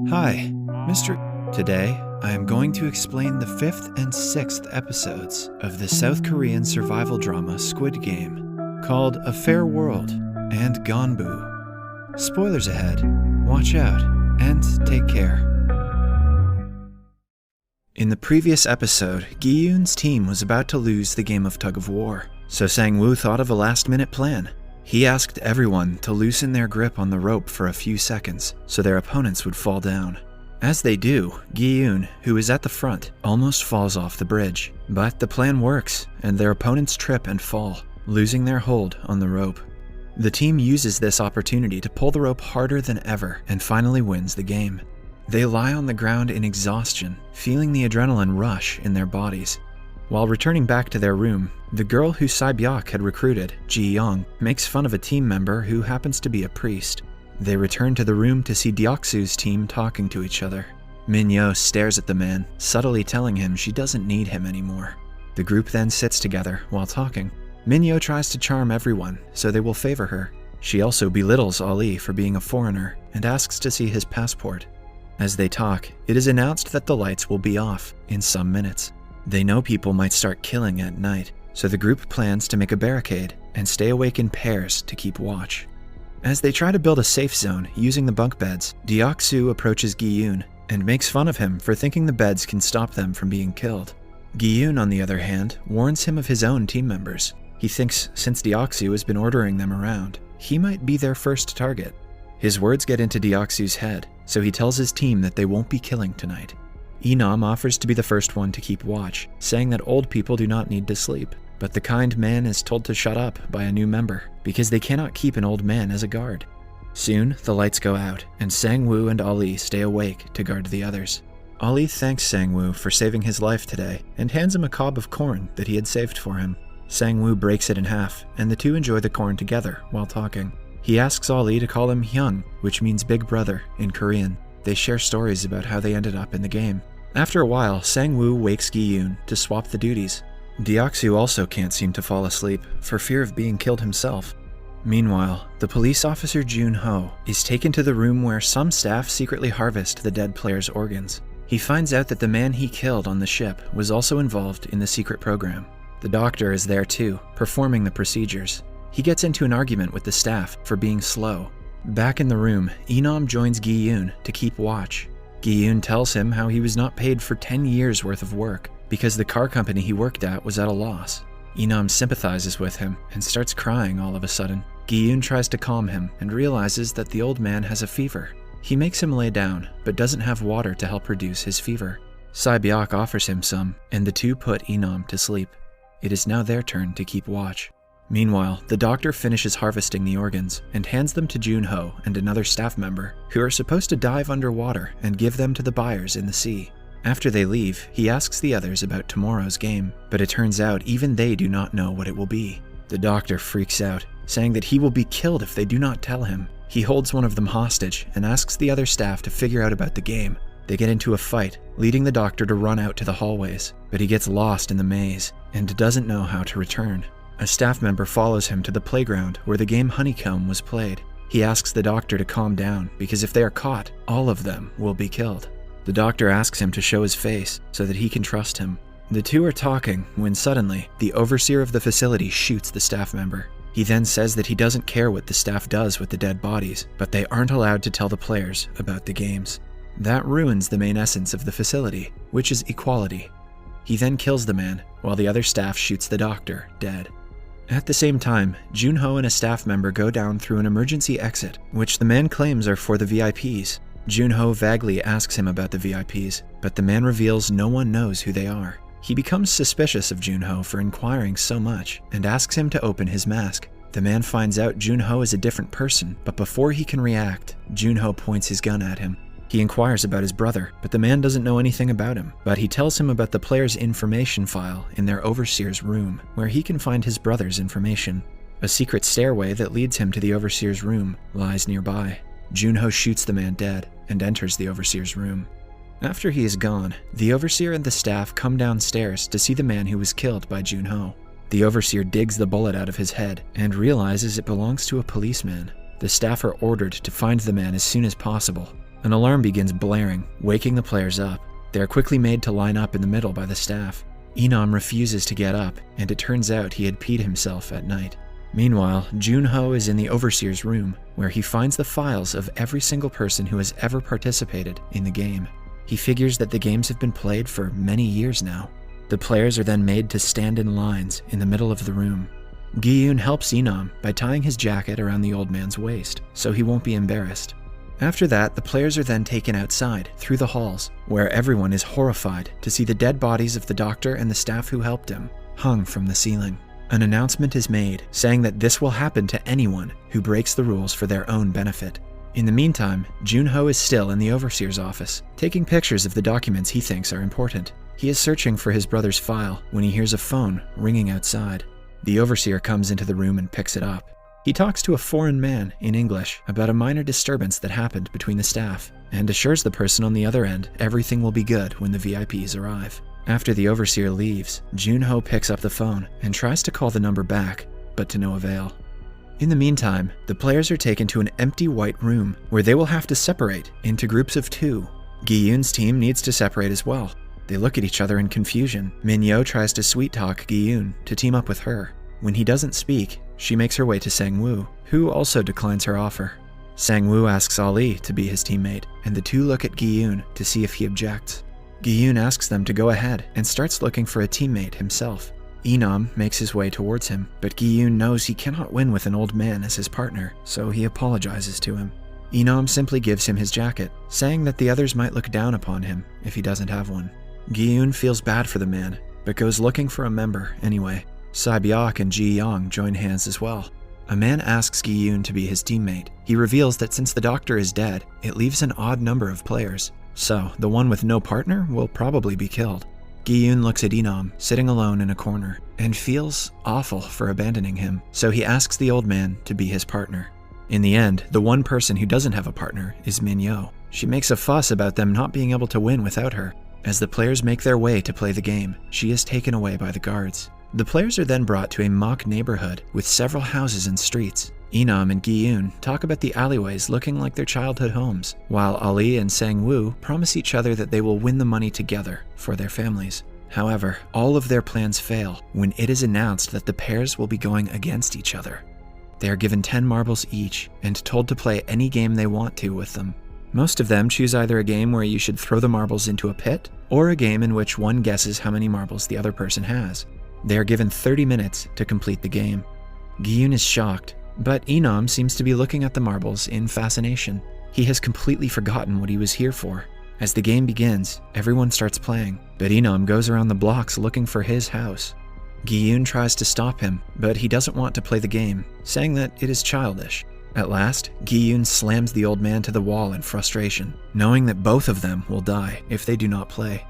Hi, Mr. Today, I am going to explain the 5th and 6th episodes of the South Korean survival drama Squid Game, called A Fair World and Gonbu. Spoilers ahead. Watch out, and take care. In the previous episode, Gi-yoon's team was about to lose the game of tug-of-war, so Sang-woo thought of a last-minute plan. He asked everyone to loosen their grip on the rope for a few seconds so their opponents would fall down. As they do, Gi-yoon, who is at the front, almost falls off the bridge. But the plan works, and their opponents trip and fall, losing their hold on the rope. The team uses this opportunity to pull the rope harder than ever and finally wins the game. They lie on the ground in exhaustion, feeling the adrenaline rush in their bodies. While returning back to their room, the girl who Sae-byok had recruited, Ji-young, makes fun of a team member who happens to be a priest. They return to the room to see Deoksu's team talking to each other. Min-yo stares at the man, subtly telling him she doesn't need him anymore. The group then sits together while talking. Min-yo tries to charm everyone, so they will favor her. She also belittles Ali for being a foreigner and asks to see his passport. As they talk, it is announced that the lights will be off in some minutes. They know people might start killing at night, so the group plans to make a barricade and stay awake in pairs to keep watch. As they try to build a safe zone using the bunk beds, Deoksu approaches Gi-yoon and makes fun of him for thinking the beds can stop them from being killed. Gi-yoon, on the other hand, warns him of his own team members. He thinks since Deoksu has been ordering them around, he might be their first target. His words get into Deoksu's head, so he tells his team that they won't be killing tonight. Inam offers to be the first one to keep watch, saying that old people do not need to sleep, but the kind man is told to shut up by a new member because they cannot keep an old man as a guard. Soon, the lights go out, and Sang-woo and Ali stay awake to guard the others. Ali thanks Sang-woo for saving his life today and hands him a cob of corn that he had saved for him. Sang-woo breaks it in half, and the two enjoy the corn together while talking. He asks Ali to call him Hyung, which means big brother in Korean. They share stories about how they ended up in the game. After a while, Sang-woo wakes Gi-yoon to swap the duties. Deoksu also can't seem to fall asleep, for fear of being killed himself. Meanwhile, the police officer Jun-ho is taken to the room where some staff secretly harvest the dead player's organs. He finds out that the man he killed on the ship was also involved in the secret program. The doctor is there too, performing the procedures. He gets into an argument with the staff for being slow. Back in the room, Inam joins Gi-yoon to keep watch. Gi-yoon tells him how he was not paid for 10 years worth of work because the car company he worked at was at a loss. Inam sympathizes with him and starts crying all of a sudden. Gi-yoon tries to calm him and realizes that the old man has a fever. He makes him lay down, but doesn't have water to help reduce his fever. Sae-byok offers him some, and the two put Inam to sleep. It is now their turn to keep watch. Meanwhile, the doctor finishes harvesting the organs and hands them to Jun-ho and another staff member, who are supposed to dive underwater and give them to the buyers in the sea. After they leave, he asks the others about tomorrow's game, but it turns out even they do not know what it will be. The doctor freaks out, saying that he will be killed if they do not tell him. He holds one of them hostage and asks the other staff to figure out about the game. They get into a fight, leading the doctor to run out to the hallways, but he gets lost in the maze and doesn't know how to return. A staff member follows him to the playground where the game Honeycomb was played. He asks the doctor to calm down because if they are caught, all of them will be killed. The doctor asks him to show his face so that he can trust him. The two are talking when suddenly, the overseer of the facility shoots the staff member. He then says that he doesn't care what the staff does with the dead bodies, but they aren't allowed to tell the players about the games. That ruins the main essence of the facility, which is equality. He then kills the man, while the other staff shoots the doctor dead. At the same time, Jun-ho and a staff member go down through an emergency exit, which the man claims are for the VIPs. Jun-ho vaguely asks him about the VIPs, but the man reveals no one knows who they are. He becomes suspicious of Jun-ho for inquiring so much, and asks him to open his mask. The man finds out Jun-ho is a different person, but before he can react, Jun-ho points his gun at him. He inquires about his brother, but the man doesn't know anything about him, but he tells him about the player's information file in their overseer's room, where he can find his brother's information. A secret stairway that leads him to the overseer's room lies nearby. Jun-ho shoots the man dead and enters the overseer's room. After he is gone, the overseer and the staff come downstairs to see the man who was killed by Jun-ho. The overseer digs the bullet out of his head and realizes it belongs to a policeman. The staff are ordered to find the man as soon as possible. An alarm begins blaring, waking the players up. They are quickly made to line up in the middle by the staff. Inam refuses to get up, and it turns out he had peed himself at night. Meanwhile, Junho is in the Overseer's room, where he finds the files of every single person who has ever participated in the game. He figures that the games have been played for many years now. The players are then made to stand in lines in the middle of the room. Gi-yoon helps Inam by tying his jacket around the old man's waist, so he won't be embarrassed. After that, the players are then taken outside, through the halls, where everyone is horrified to see the dead bodies of the doctor and the staff who helped him, hung from the ceiling. An announcement is made, saying that this will happen to anyone who breaks the rules for their own benefit. In the meantime, Junho is still in the Overseer's office, taking pictures of the documents he thinks are important. He is searching for his brother's file when he hears a phone ringing outside. The Overseer comes into the room and picks it up. He talks to a foreign man in English about a minor disturbance that happened between the staff, and assures the person on the other end everything will be good when the VIPs arrive. After the Overseer leaves, Junho picks up the phone and tries to call the number back, but to no avail. In the meantime, the players are taken to an empty white room where they will have to separate into groups of 2. Gi-yoon's team needs to separate as well. They look at each other in confusion. Min-yo tries to sweet-talk Gi-yoon to team up with her. When he doesn't speak, she makes her way to Sang-woo, who also declines her offer. Sang-woo asks Ali to be his teammate, and the two look at Gi-yoon to see if he objects. Gi-yoon asks them to go ahead and starts looking for a teammate himself. Inam makes his way towards him, but Gi-yoon knows he cannot win with an old man as his partner, so he apologizes to him. Inam simply gives him his jacket, saying that the others might look down upon him if he doesn't have one. Gi-yoon feels bad for the man, but goes looking for a member anyway. Sae-byeok and Ji-young join hands as well. A man asks Gi-yoon to be his teammate. He reveals that since the doctor is dead, it leaves an odd number of players. So, the one with no partner will probably be killed. Gi-yoon looks at Inam, sitting alone in a corner, and feels awful for abandoning him, so he asks the old man to be his partner. In the end, the one person who doesn't have a partner is Min-yo. She makes a fuss about them not being able to win without her. As the players make their way to play the game, she is taken away by the guards. The players are then brought to a mock neighborhood with several houses and streets. Inam and Gi-yoon talk about the alleyways looking like their childhood homes, while Ali and Sang-woo promise each other that they will win the money together for their families. However, all of their plans fail when it is announced that the pairs will be going against each other. They are given 10 marbles each and told to play any game they want to with them. Most of them choose either a game where you should throw the marbles into a pit, or a game in which one guesses how many marbles the other person has. They are given 30 minutes to complete the game. Gi-yoon is shocked, but Inam seems to be looking at the marbles in fascination. He has completely forgotten what he was here for. As the game begins, everyone starts playing, but Inam goes around the blocks looking for his house. Gi-yoon tries to stop him, but he doesn't want to play the game, saying that it is childish. At last, Gi-yoon slams the old man to the wall in frustration, knowing that both of them will die if they do not play.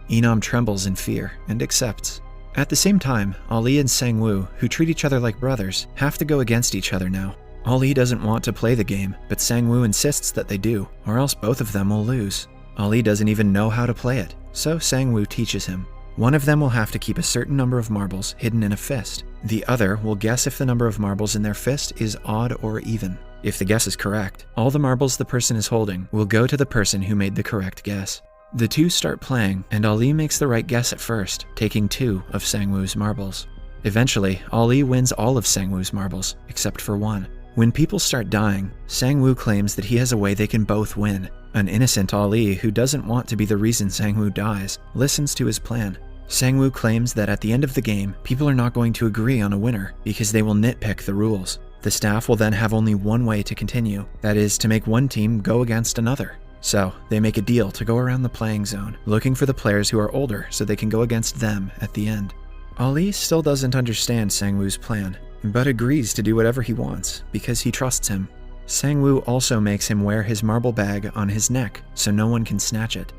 Inam trembles in fear and accepts. At the same time, Ali and Sang-woo, who treat each other like brothers, have to go against each other now. Ali doesn't want to play the game, but Sang-woo insists that they do, or else both of them will lose. Ali doesn't even know how to play it, so Sang-woo teaches him. One of them will have to keep a certain number of marbles hidden in a fist. The other will guess if the number of marbles in their fist is odd or even. If the guess is correct, all the marbles the person is holding will go to the person who made the correct guess. The two start playing, and Ali makes the right guess at first, taking 2 of Sang-woo's marbles. Eventually, Ali wins all of Sang-woo's marbles, except for 1. When people start dying, Sang-woo claims that he has a way they can both win. An innocent Ali, who doesn't want to be the reason Sang-woo dies, listens to his plan. Sang-woo claims that at the end of the game, people are not going to agree on a winner because they will nitpick the rules. The staff will then have only one way to continue, that is, to make one team go against another. So, they make a deal to go around the playing zone, looking for the players who are older so they can go against them at the end. Ali still doesn't understand Sang-woo's plan, but agrees to do whatever he wants because he trusts him. Sang-woo also makes him wear his marble bag on his neck so no one can snatch it.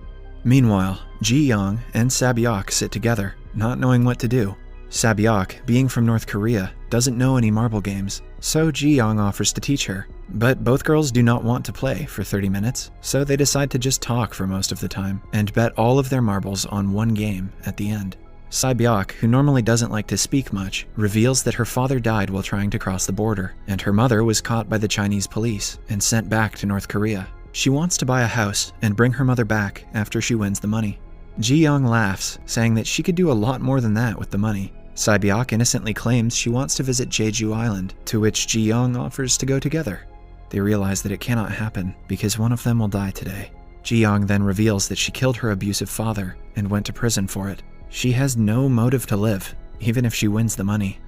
Meanwhile, Ji-young and Sae-byeok sit together, not knowing what to do. Sae-byeok, being from North Korea, doesn't know any marble games, so Ji-young offers to teach her. But both girls do not want to play for 30 minutes, so they decide to just talk for most of the time, and bet all of their marbles on one game at the end. Sae-byeok, who normally doesn't like to speak much, reveals that her father died while trying to cross the border, and her mother was caught by the Chinese police and sent back to North Korea. She wants to buy a house and bring her mother back after she wins the money. Ji-young laughs, saying that she could do a lot more than that with the money. Sae-byeok innocently claims she wants to visit Jeju Island, to which Ji-young offers to go together. They realize that it cannot happen because one of them will die today. Ji-young then reveals that she killed her abusive father and went to prison for it. She has no motive to live, even if she wins the money.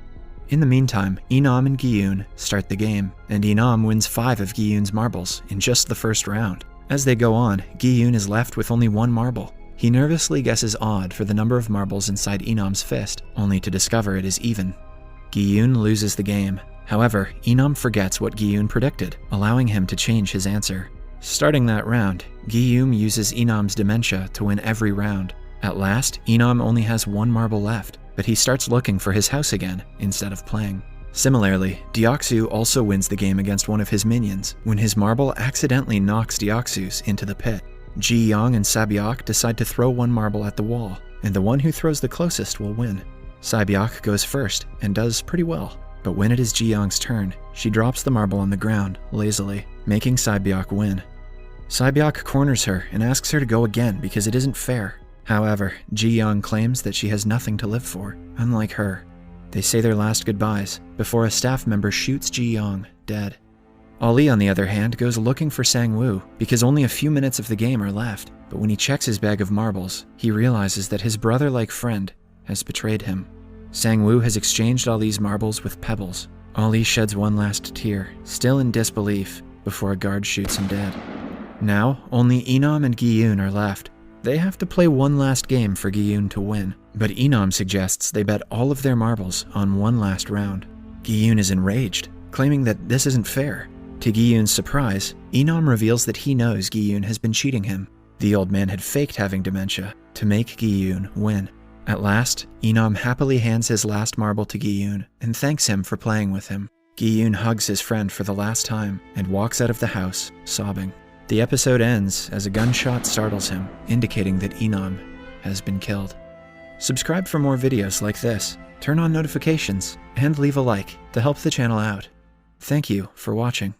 In the meantime, Inam and Gi-yoon start the game, and Inam wins 5 of Gi-yoon's marbles in just the first round. As they go on, Gi-yoon is left with only 1 marble. He nervously guesses odd for the number of marbles inside Inam's fist, only to discover it is even. Gi-yoon loses the game. However, Inam forgets what Gi-yoon predicted, allowing him to change his answer. Starting that round, Gi-yoon uses Inam's dementia to win every round. At last, Inam only has 1 marble left, but he starts looking for his house again instead of playing. Similarly, Deoksu also wins the game against one of his minions when his marble accidentally knocks Deoksu's into the pit. Ji-young and Sae-byeok decide to throw 1 marble at the wall, and the one who throws the closest will win. Sae-byeok goes first and does pretty well, but when it is Ji-young's turn, she drops the marble on the ground lazily, making Sae-byeok win. Sae-byeok corners her and asks her to go again because it isn't fair. However, Ji-young claims that she has nothing to live for, unlike her. They say their last goodbyes before a staff member shoots Ji-young dead. Ali, on the other hand, goes looking for Sang-woo because only a few minutes of the game are left, but when he checks his bag of marbles, he realizes that his brother-like friend has betrayed him. Sang-woo has exchanged Ali's marbles with pebbles. Ali sheds one last tear, still in disbelief, before a guard shoots him dead. Now, only Inam and Gi-yoon are left. They have to play one last game for Gi-yoon to win, but Inam suggests they bet all of their marbles on one last round. Gi-yoon is enraged, claiming that this isn't fair. To Gi-yoon's surprise, Inam reveals that he knows Gi-yoon has been cheating him. The old man had faked having dementia to make Gi-yoon win. At last, Inam happily hands his last marble to Gi-yoon and thanks him for playing with him. Gi-yoon hugs his friend for the last time and walks out of the house, sobbing. The episode ends as a gunshot startles him, indicating that Inam has been killed. Subscribe for more videos like this, turn on notifications, and leave a like to help the channel out. Thank you for watching.